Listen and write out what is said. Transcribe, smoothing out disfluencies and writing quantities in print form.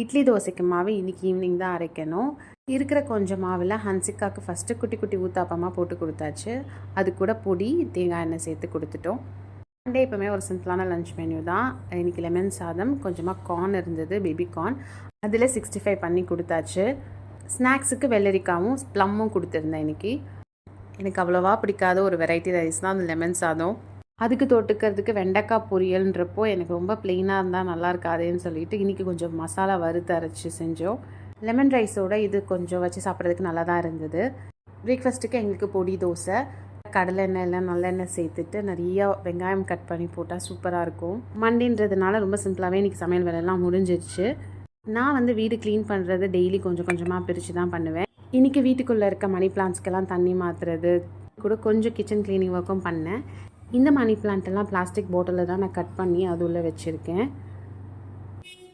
இட்லி தோசைக்கு மாவு இன்றைக்கி ஈவினிங் தான் அரைக்கணும். இருக்கிற கொஞ்சம் மாவில் ஹன்சிகாவுக்கு ஃபஸ்ட்டு குட்டி குட்டி ஊத்தாப்பமாக போட்டு கொடுத்தாச்சு. அது கூட பொடி தேங்காய் எண்ணெய் சேர்த்து கொடுத்துட்டோம். சண்டே எப்போவுமே ஒரு சிம்பிளான லஞ்ச் மெனு தான். இன்றைக்கி லெமன் சாதம், கொஞ்சமாக கார்ன் இருந்தது, பேபி கார்ன், அதில் 65 பண்ணி கொடுத்தாச்சு. ஸ்நாக்ஸுக்கு வெள்ளரிக்காவும் ப்ளம்மும் கொடுத்துருந்தேன். இன்றைக்கி எனக்கு அவ்வளோவா பிடிக்காத ஒரு வெரைட்டி ரைஸ் தான் அந்த லெமன் சாதம். அதுக்கு தொட்டுக்கிறதுக்கு வெண்டைக்காய் பொரியல்ன்றப்போ எனக்கு ரொம்ப ப்ளெயினாக இருந்தால் நல்லா இருக்காதேன்னு சொல்லிட்டு இன்றைக்கி கொஞ்சம் மசாலா வறுத்து அரைச்சி செஞ்சோம். லெமன் ரைஸோடு இது கொஞ்சம் வச்சு சாப்பிட்றதுக்கு நல்லா தான் இருந்தது. பிரேக்ஃபாஸ்ட்டுக்கு எங்களுக்கு பொடி தோசை, கடலை எண்ணெய் எல்லாம் நல்லெண்ணெய் சேர்த்துட்டு நிறையா வெங்காயம் கட் பண்ணி போட்டால் சூப்பராக இருக்கும். மண்டின்றதுனால ரொம்ப சிம்பிளாகவே இன்றைக்கி சமையல் வேலையெல்லாம் முடிஞ்சிருச்சு. நான் வீடு க்ளீன் பண்ணுறது டெய்லி கொஞ்சம் கொஞ்சமாக பிரித்து தான் பண்ணுவேன். இன்றைக்கி வீட்டுக்குள்ளே இருக்க மணி பிளான்ட்ஸ்க்கெல்லாம் தண்ணி மாற்றுறது கூட கொஞ்சம் கிச்சன் க்ளீனிங் ஒர்க்கும் பண்ணேன். இந்த மணி பிளான்ட்டெல்லாம் பிளாஸ்டிக் பாட்டிலில் தான் நான் கட் பண்ணி அது உள்ளே வச்சுருக்கேன்.